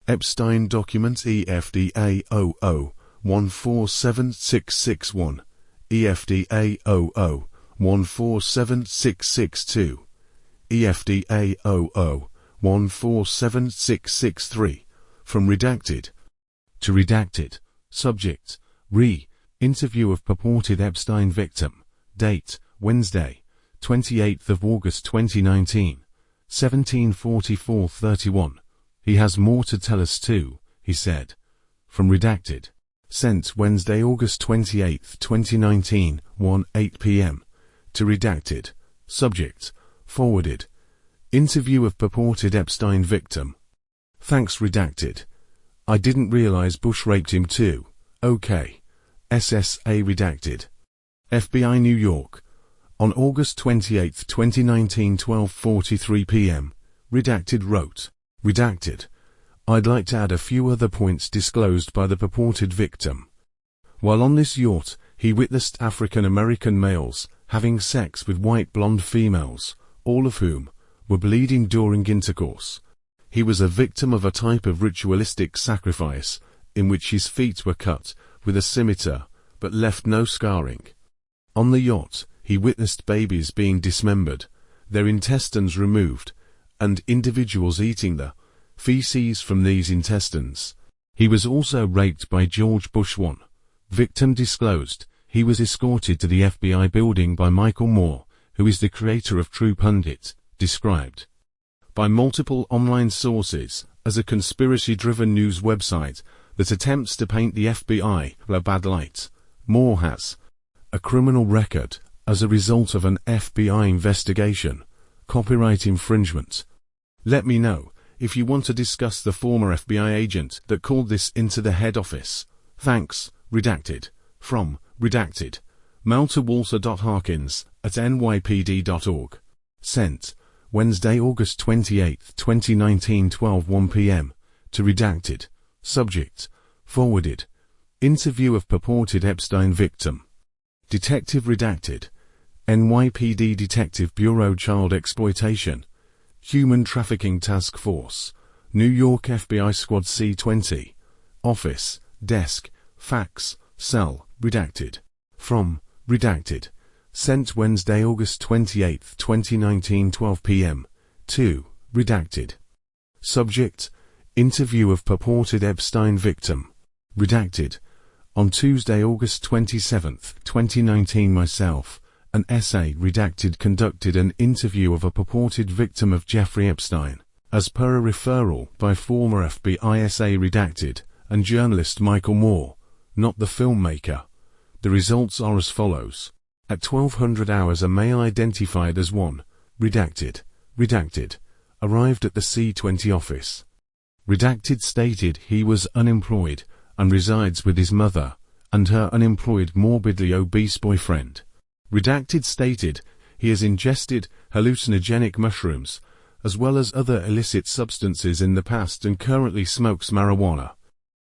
Epstein document 𝗧𝗿𝗱𝗶𝗴𝗲147661, 𝗧𝗿𝗱𝗱𝗱147662, 𝗧𝗿𝗱𝗱𝗱147663, from redacted to redacted. Subject: Interview of purported Epstein victim. Date: Wednesday, 28th of August 2019, 1744:31. He has more to tell us too, he said. From redacted. Sent Wednesday, August 28th, 2019, 1:08 p.m. To redacted. Subject: Forwarded. Interview of purported Epstein victim. Thanks redacted. I didn't realize Bush raped him too. Okay. SSA redacted. FBI New York. On August 28, 2019, 12:43 p.m., redacted wrote, redacted. I'd like to add a few other points disclosed by the purported victim. While on this yacht, he witnessed African American males having sex with white blonde females, all of whom were bleeding during intercourse. He was a victim of a type of ritualistic sacrifice in which his feet were cut with a scimitar but left no scarring. On the yacht, he witnessed babies being dismembered, their intestines removed, and individuals eating the feces from these intestines. He was also raped by George Bush I. Victim disclosed. He was escorted to the FBI building by Michael Moore, who is the creator of True Pundit, described by multiple online sources as a conspiracy-driven news website that attempts to paint the FBI in a bad light. Moore has a criminal record as a result of an FBI investigation, copyright infringement. Let me know if you want to discuss the former FBI agent that called this into the head office. Thanks, redacted. From redacted. Mail to 𝗧𝗿𝗱𝗱𝗱𝗱𝗱@nypd.org. Sent Wednesday, August 28, 2019, 12:01 p.m. To redacted. Subject: Forwarded. Interview of purported Epstein victim. Detective redacted. NYPD Detective Bureau Child Exploitation, Human Trafficking Task Force, New York FBI Squad C-20, Office, Desk, Fax, Cell, redacted. From redacted. Sent Wednesday, August 28, 2019, 12 p.m. To redacted. Subject: Interview of purported Epstein victim. Redacted. On Tuesday, August 27, 2019, myself, an essay redacted conducted an interview of a purported victim of Jeffrey Epstein, as per a referral by former FBI SA redacted and journalist Michael Moore, not the filmmaker. The results are as follows. At 1200 hours, a male identified as one, redacted, arrived at the C-20 office. Redacted stated he was unemployed and resides with his mother and her unemployed morbidly obese boyfriend. Redacted stated he has ingested hallucinogenic mushrooms as well as other illicit substances in the past and currently smokes marijuana.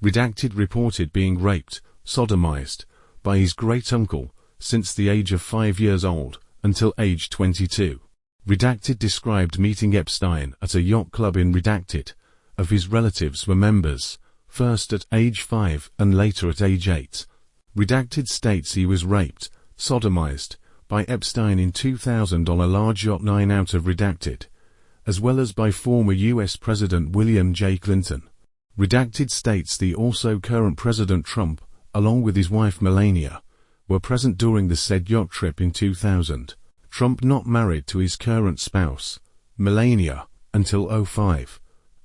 Redacted reported being raped, sodomized, by his great-uncle since the age of 5 years old until age 22. Redacted described meeting Epstein at a yacht club in redacted. Of his relatives were members, first at age 5 and later at age 8. Redacted states he was raped, sodomized, by Epstein in 2000 on a large yacht 9 out of redacted, as well as by former U.S. President William J. Clinton. Redacted states the also current President Trump, along with his wife Melania, were present during the said yacht trip in 2000. Trump not married to his current spouse, Melania, until 2005.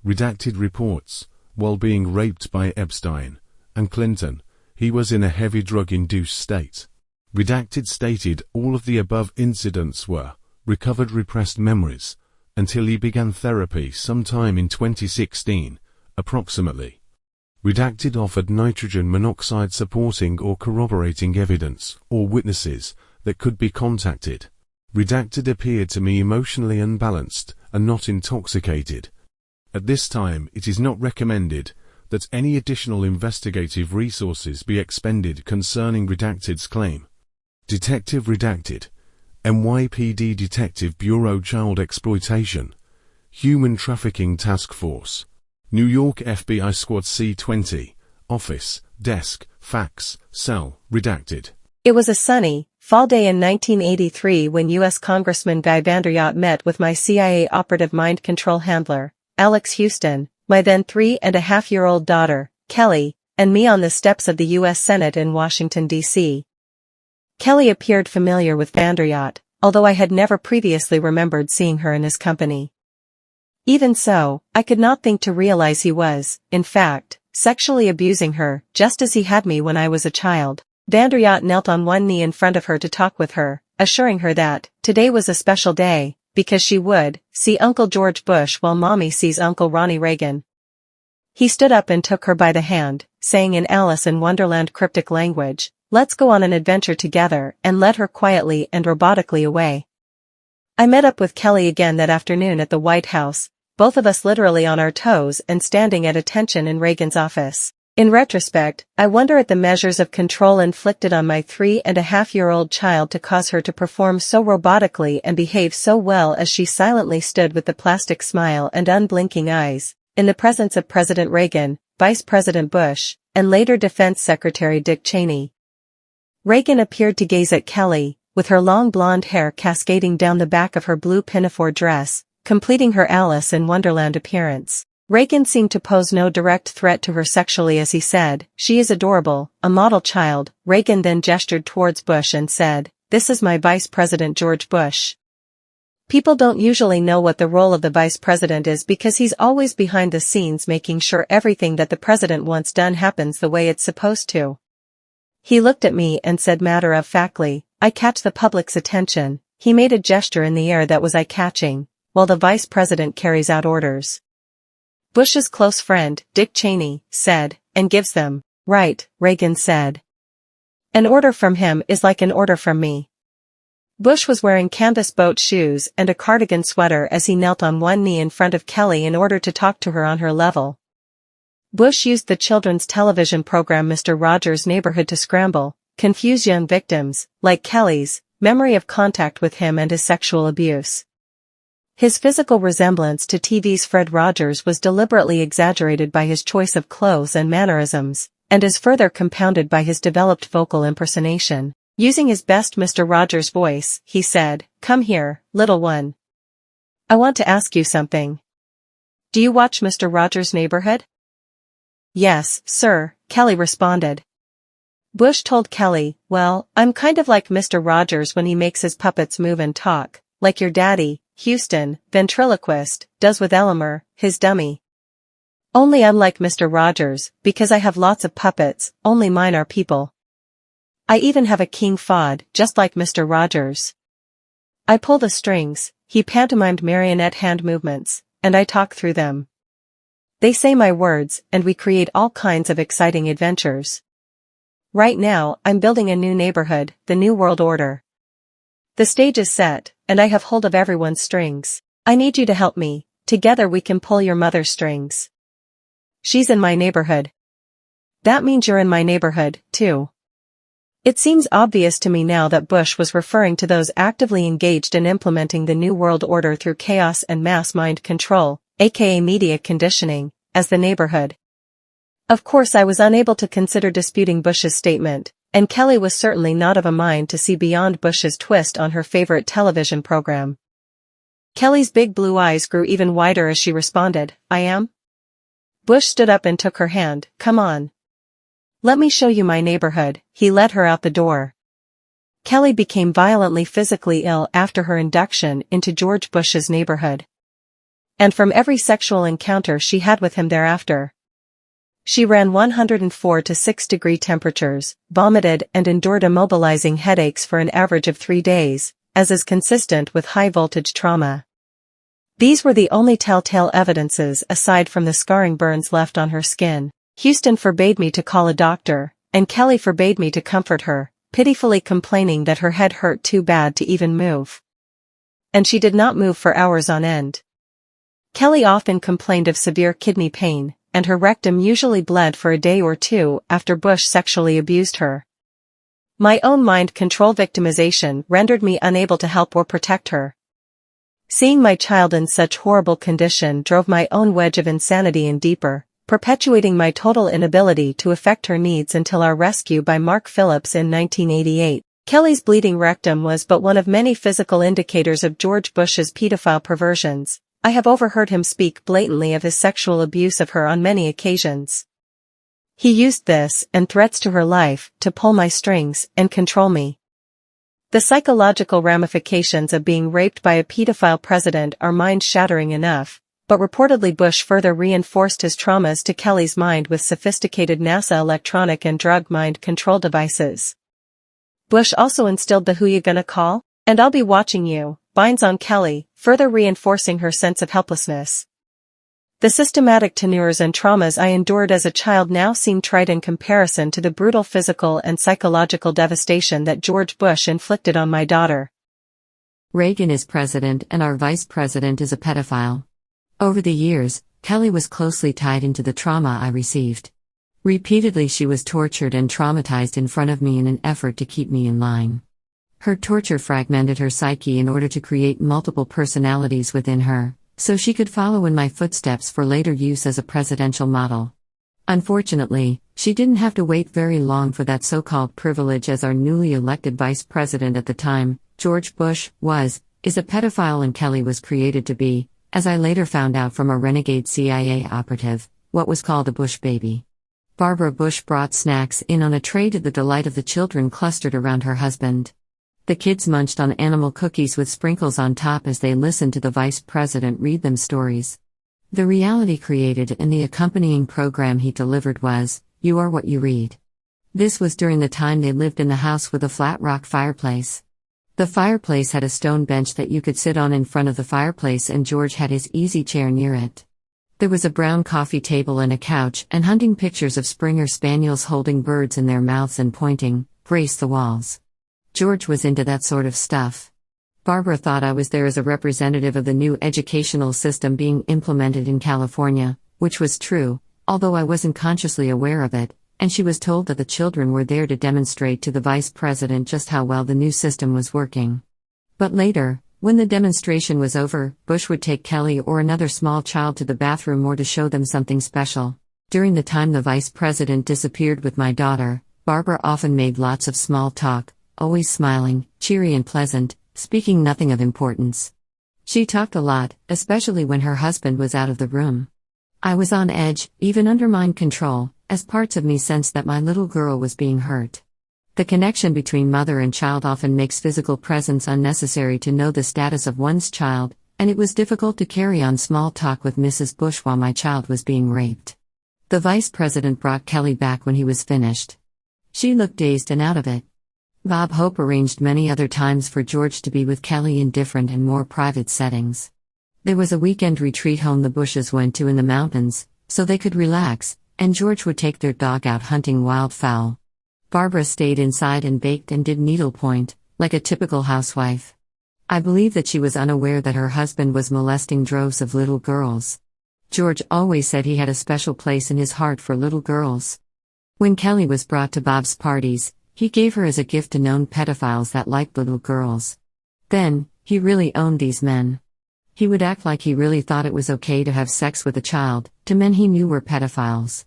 Redacted reports, while being raped by Epstein and Clinton, he was in a heavy drug-induced state. Redacted stated all of the above incidents were recovered repressed memories until he began therapy sometime in 2016, approximately. Redacted offered nitrogen monoxide supporting or corroborating evidence or witnesses that could be contacted. Redacted appeared to me emotionally unbalanced and not intoxicated. At this time, it is not recommended that any additional investigative resources be expended concerning Redacted's claim. Detective redacted. NYPD Detective Bureau Child Exploitation, Human Trafficking Task Force, New York FBI Squad C20, office, desk, fax, cell, redacted. It was a sunny, fall day in 1983 when U.S. Congressman Guy Vanderyacht met with my CIA operative mind control handler, Alex Houston, my then 3.5-year-old daughter, Kelly, and me on the steps of the U.S. Senate in Washington, D.C. Kelly appeared familiar with Vanderyacht, although I had never previously remembered seeing her in his company. Even so, I could not think to realize he was, in fact, sexually abusing her, just as he had me when I was a child. Vanderyacht knelt on one knee in front of her to talk with her, assuring her that today was a special day, because she would see Uncle George Bush while Mommy sees Uncle Ronnie Reagan. He stood up and took her by the hand, saying in Alice in Wonderland cryptic language, "Let's go on an adventure together," and led her quietly and robotically away. I met up with Kelly again that afternoon at the White House, both of us literally on our toes and standing at attention in Reagan's office. In retrospect, I wonder at the measures of control inflicted on my 3.5-year-old child to cause her to perform so robotically and behave so well as she silently stood with the plastic smile and unblinking eyes, in the presence of President Reagan, Vice President Bush, and later Defense Secretary Dick Cheney. Reagan appeared to gaze at Kelly, with her long blonde hair cascading down the back of her blue pinafore dress, completing her Alice in Wonderland appearance. Reagan seemed to pose no direct threat to her sexually as he said, "She is adorable, a model child." Reagan then gestured towards Bush and said, "This is my Vice President George Bush." People don't usually know what the role of the Vice President is because he's always behind the scenes making sure everything that the President wants done happens the way it's supposed to. He looked at me and said matter-of-factly, "I catch the public's attention." He made a gesture in the air that was eye-catching, while the Vice President carries out orders. Bush's close friend, Dick Cheney, said, "And gives them." "Right," Reagan said. "An order from him is like an order from me." Bush was wearing canvas boat shoes and a cardigan sweater as he knelt on one knee in front of Kelly in order to talk to her on her level. Bush used the children's television program Mr. Rogers' Neighborhood to scramble, confuse young victims, like Kelly's, memory of contact with him and his sexual abuse. His physical resemblance to TV's Fred Rogers was deliberately exaggerated by his choice of clothes and mannerisms, and is further compounded by his developed vocal impersonation. Using his best Mr. Rogers voice, he said, "Come here, little one. I want to ask you something. Do you watch Mr. Rogers' Neighborhood?" "Yes, sir," Kelly responded. Bush told Kelly, "Well, I'm kind of like Mr. Rogers when he makes his puppets move and talk, like your daddy, Houston, ventriloquist, does with 𝗍𝗲𝗻𝗆, his dummy. Only I'm like Mr. Rogers, because I have lots of puppets, only mine are people. I even have a king 𝗏𝗏, just like Mr. Rogers. I pull the strings," he pantomimed marionette hand movements, "and I talk through them. They say my words, and we create all kinds of exciting adventures. Right now, I'm building a new neighborhood, the New World Order. The stage is set, and I have hold of everyone's strings. I need you to help me. Together we can pull your mother's strings. She's in my neighborhood. That means you're in my neighborhood, too." It seems obvious to me now that Bush was referring to those actively engaged in implementing the New World Order through chaos and mass mind control, aka media conditioning, as the neighborhood. Of course I was unable to consider disputing Bush's statement, and Kelly was certainly not of a mind to see beyond Bush's twist on her favorite television program. Kelly's big blue eyes grew even wider as she responded, "I am?" Bush stood up and took her hand. "Come on. Let me show you my neighborhood." He led her out the door. Kelly became violently physically ill after her induction into George Bush's neighborhood. And from every sexual encounter she had with him thereafter. She ran 104 to 6 degree temperatures, vomited and endured immobilizing headaches for an average of 3 days, as is consistent with high-voltage trauma. These were the only telltale evidences aside from the scarring burns left on her skin. Houston forbade me to call a doctor, and Kelly forbade me to comfort her, pitifully complaining that her head hurt too bad to even move. And she did not move for hours on end. Kelly often complained of severe kidney pain, and her rectum usually bled for a day or two after Bush sexually abused her. My own mind control victimization rendered me unable to help or protect her. Seeing my child in such horrible condition drove my own wedge of insanity in deeper, perpetuating my total inability to affect her needs until our rescue by Mark Phillips in 1988. Kelly's bleeding rectum was but one of many physical indicators of George Bush's pedophile perversions. I have overheard him speak blatantly of his sexual abuse of her on many occasions. He used this, and threats to her life, to pull my strings and control me. The psychological ramifications of being raped by a pedophile president are mind-shattering enough, but reportedly Bush further reinforced his traumas to Kelly's mind with sophisticated NASA electronic and drug mind control devices. Bush also instilled the 𝗧𝗿𝗱𝗶𝗁𝗲, and I'll be watching you, binds on Kelly, further reinforcing her sense of helplessness. The systematic tenures and traumas I endured as a child now seem trite in comparison to the brutal physical and psychological devastation that George Bush inflicted on my daughter. Reagan is president and our vice president is a pedophile. Over the years, Kelly was closely tied into the trauma I received. Repeatedly she was tortured and traumatized in front of me in an effort to keep me in line. Her torture fragmented her psyche in order to create multiple personalities within her, so she could follow in my footsteps for later use as a presidential model. Unfortunately, she didn't have to wait very long for that so-called privilege, as our newly elected vice president at the time, George Bush, is a pedophile, and Kelly was created to be, as I later found out from a renegade CIA operative, what was called a Bush baby. Barbara Bush brought snacks in on a tray to the delight of the children clustered around her husband. The kids munched on animal cookies with sprinkles on top as they listened to the vice president read them stories. The reality created in the accompanying program he delivered was, "You are what you read." This was during the time they lived in the house with a flat rock fireplace. The fireplace had a stone bench that you could sit on in front of the fireplace, and George had his easy chair near it. There was a brown coffee table and a couch, and hunting pictures of Springer Spaniels holding birds in their mouths and pointing, "Grace the walls." George was into that sort of stuff. Barbara thought I was there as a representative of the new educational system being implemented in California, which was true, although I wasn't consciously aware of it, and she was told that the children were there to demonstrate to the vice president just how well the new system was working. But later, when the demonstration was over, Bush would take Kelly or another small child to the bathroom or to show them something special. During the time the vice president disappeared with my daughter, Barbara often made lots of small talk, always smiling, cheery and pleasant, speaking nothing of importance. She talked a lot, especially when her husband was out of the room. I was on edge, even under mind control, as parts of me sensed that my little girl was being hurt. The connection between mother and child often makes physical presence unnecessary to know the status of one's child, and it was difficult to carry on small talk with Mrs. Bush while my child was being raped. The vice president brought Kelly back when he was finished. She looked dazed and out of it. Bob Hope arranged many other times for George to be with Kelly in different and more private settings. There was a weekend retreat home the Bushes went to in the mountains, so they could relax, and George would take their dog out hunting wildfowl. Barbara stayed inside and baked and did needlepoint, like a typical housewife. I believe that she was unaware that her husband was molesting droves of little girls. George always said he had a special place in his heart for little girls. When Kelly was brought to Bob's parties, he gave her as a gift to known pedophiles that liked little girls. Then, he really owned these men. He would act like he really thought it was okay to have sex with a child, to men he knew were pedophiles.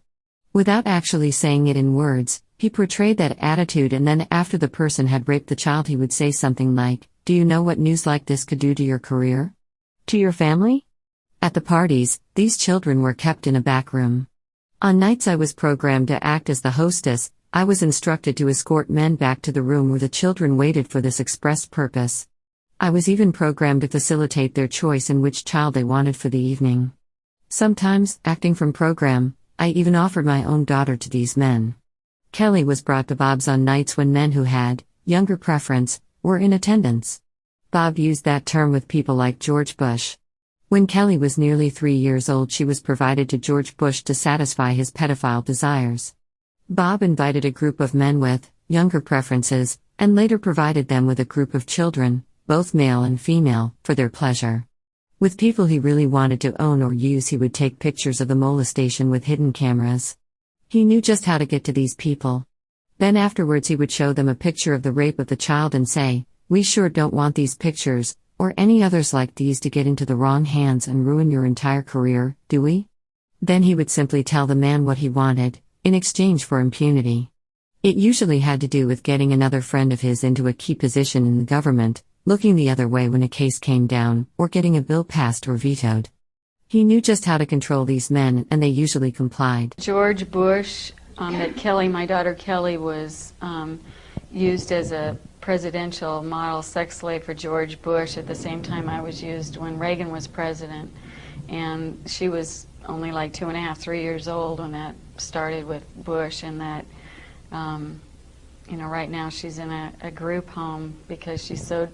Without actually saying it in words, he portrayed that attitude, and then after the person had raped the child he would say something like, "Do you know what news like this could do to your career? To your family?" At the parties, these children were kept in a back room. On nights I was programmed to act as the hostess, I was instructed to escort men back to the room where the children waited for this express purpose. I was even programmed to facilitate their choice in which child they wanted for the evening. Sometimes, acting from program, I even offered my own daughter to these men. Kelly was brought to Bob's on nights when men who had younger preference were in attendance. Bob used that term with people like George Bush. When Kelly was nearly 3 years old, she was provided to George Bush to satisfy his pedophile desires. Bob invited a group of men with younger preferences, and later provided them with a group of children, both male and female, for their pleasure. With people he really wanted to own or use, he would take pictures of the molestation with hidden cameras. He knew just how to get to these people. Then afterwards he would show them a picture of the rape of the child and say, "We sure don't want these pictures, or any others like these to get into the wrong hands and ruin your entire career, do we? Then he would simply tell the man what he wanted, in exchange for impunity. It usually had to do with getting another friend of his into a key position in the government, looking the other way when a case came down, or getting a bill passed or vetoed. He knew just how to control these men, and they usually complied. George Bush, that Kelly, my daughter Kelly, was used as a presidential model sex slave for George Bush at the same time I was used when Reagan was president. And she was only like 2.5, 3 years old when that started with Bush, and that, right now she's in a group home because she's so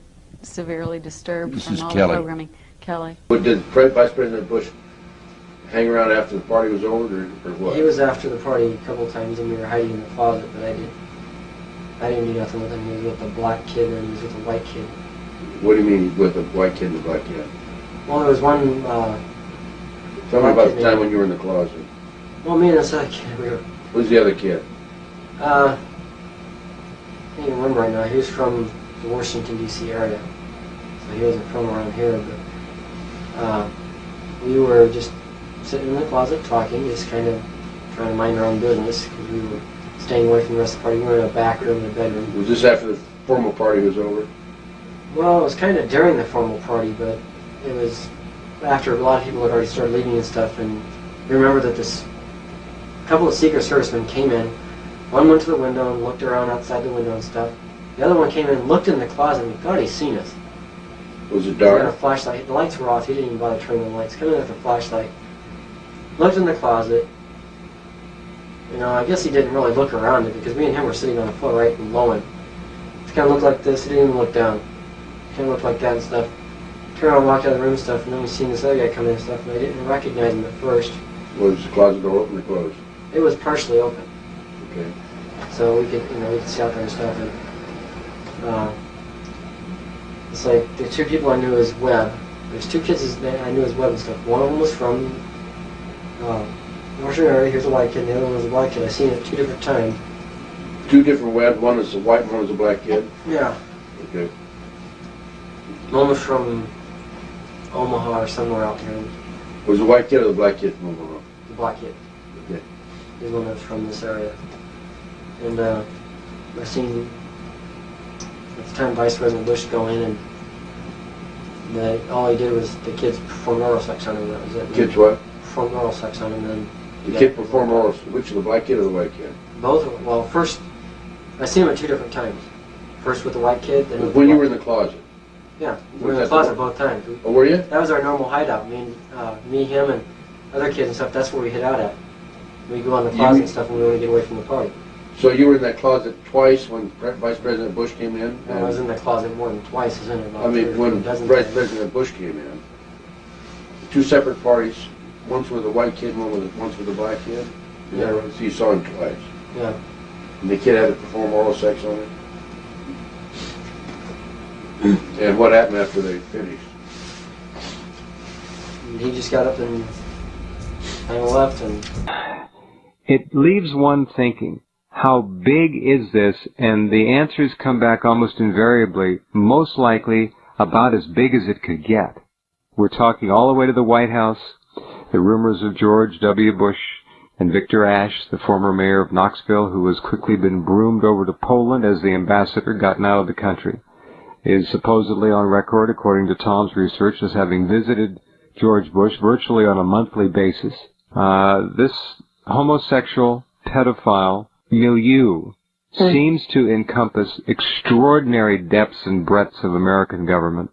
severely disturbed from all the programming. Kelly. But did Vice President Bush hang around after the party was over, or what? He was after the party a couple of times, and we were hiding in the closet, but I didn't do nothing with him. He was with a black kid, and he was with a white kid. What do you mean with a white kid and a black kid? Well, there was one... Tell me about the time when you were in the closet. Well, me and this other kid, we were... Who's the other kid? I can't even remember right now. He was from the Washington, D.C. area. So he wasn't from around here, but we were just sitting in the closet talking, just kind of trying to mind our own business, because we were staying away from the rest of the party. We were in a back room in a bedroom. Was this after the formal party was over? Well, it was kind of during the formal party, but it was after a lot of people had already started leaving and stuff, and we remember that a couple of Secret Servicemen came in. One went to the window and looked around outside the window and stuff. The other one came in and looked in the closet, and we thought he'd seen us. Was it He had a dark? flashlight. The lights were off. He didn't even bother turning the lights. Come in with a flashlight. Looked in the closet. I guess he didn't really look around it, because me and him were sitting on the floor right below him. It kind of looked like this. He didn't even look down. It kind of looked like that and stuff. Turned around and walked out of the room and stuff, and then we seen this other guy come in and stuff, and I didn't recognize him at first. Was the closet door open or closed? It was partially open. Okay. So we could, we could see out there and stuff, and it's like the two people I knew as Webb. There's two kids that I knew as Webb and stuff. One of them was from Washington area. Here's a white kid, and the other one was a black kid. I seen it 2 different times. 2 different Webb. One is a white, one is a black kid. Yeah. Okay. One was from Omaha or somewhere out here. Was the white kid or the black kid from Omaha? The black kid. Okay. He's one that's from this area. And I seen at the time Vice President Bush go in, and all he did was the kids performed oral sex on him. That was it. Kids what? Performed oral sex on him, and then The kid performed oral. Which of the black kid or the white kid? both. Well, first I seen him at 2 different times. First with the white kid, then with When the you were black in the closet? Yeah, we were Was in the that closet the- both times. Oh, were you? That was our normal hideout. Me, him, and other kids and stuff. That's where we hid out at. We go in the closet and stuff when we want to get away from the party. So you were in that closet twice when Vice President Bush came in? And I was in the closet more than twice, isn't it? About I mean, 3 or when 4 Vice times. President Bush came in, 2 separate parties, once with a white kid, once with a black kid? Yeah. So you saw him twice. Yeah. And the kid had to perform oral sex on him? And what happened after they finished? And he just got up and kind of left, and It leaves one thinking, how big is this? And the answers come back almost invariably, most likely about as big as it could get. We're talking all the way to the White House, the rumors of George W. Bush and Victor Ashe, the former mayor of Knoxville, who has quickly been broomed over to Poland as the ambassador gotten out of the country, is supposedly on record, according to Tom's research, as having visited George Bush virtually on a monthly basis. This homosexual, pedophile milieu seems to encompass extraordinary depths and breadths of American government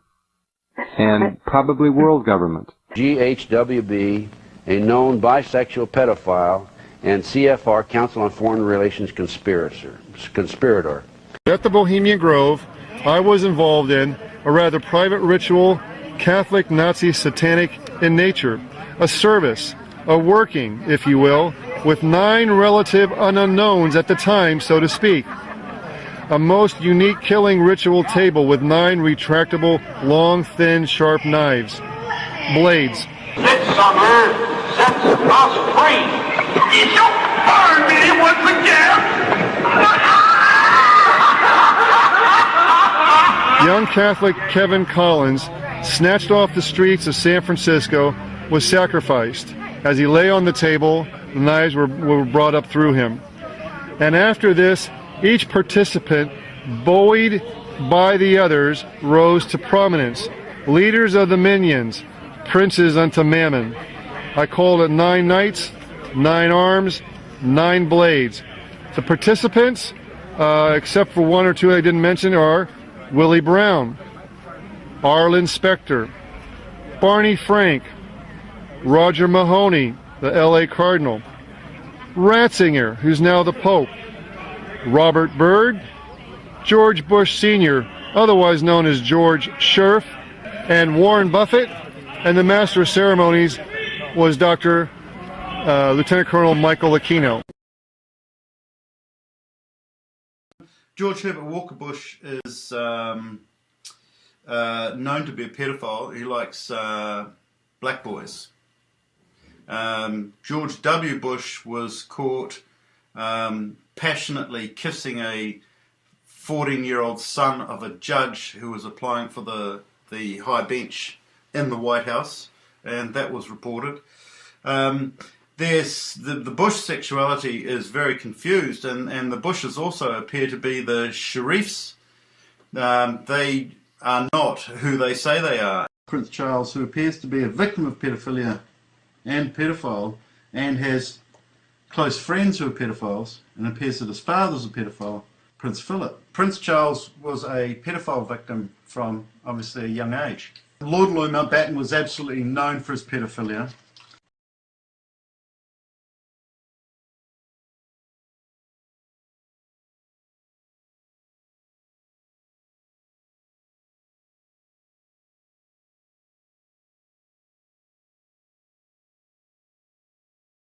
and probably world government. 𝗧𝗿𝗶𝗁𝗏, a known bisexual pedophile, and CFR, Council on Foreign Relations conspirator. At the Bohemian Grove, I was involved in a rather private ritual, Catholic, Nazi, satanic in nature, a service, a working, if you will, with 9 relative unknowns at the time, so to speak. A most unique killing ritual table with 9 retractable, long, thin, sharp knives. Blades. This summer sets us free. You burn me once again. young Catholic Kevin Collins, snatched off the streets of San Francisco, was sacrificed. As he lay on the table, the knives were brought up through him. And after this, each participant, buoyed by the others, rose to prominence. Leaders of the minions, princes unto mammon. I called it 9 knights, 9 arms, 9 blades. The participants, except for 1 or 2 I didn't mention, are Willie Brown, Arlen Specter, Barney Frank, Roger Mahoney, the LA Cardinal, Ratzinger, who's now the Pope, Robert Byrd, George Bush Sr., otherwise known as George Scherf, and Warren Buffett, and the Master of Ceremonies was Dr. Lieutenant Colonel Michael Aquino. George Herbert Walker Bush is known to be a pedophile. He likes black boys. George W. Bush was caught passionately kissing a 14-year-old son of a judge who was applying for the high bench in the White House, and that was reported. The Bush sexuality is very confused, and the Bushes also appear to be the sheriffs. They are not who they say they are. Prince Charles, who appears to be a victim of pedophilia and pedophile, and has close friends who are pedophiles, and appears that his father's a pedophile, Prince Philip. Prince Charles was a pedophile victim from obviously a young age. Lord Lloyd Mountbatten was absolutely known for his pedophilia.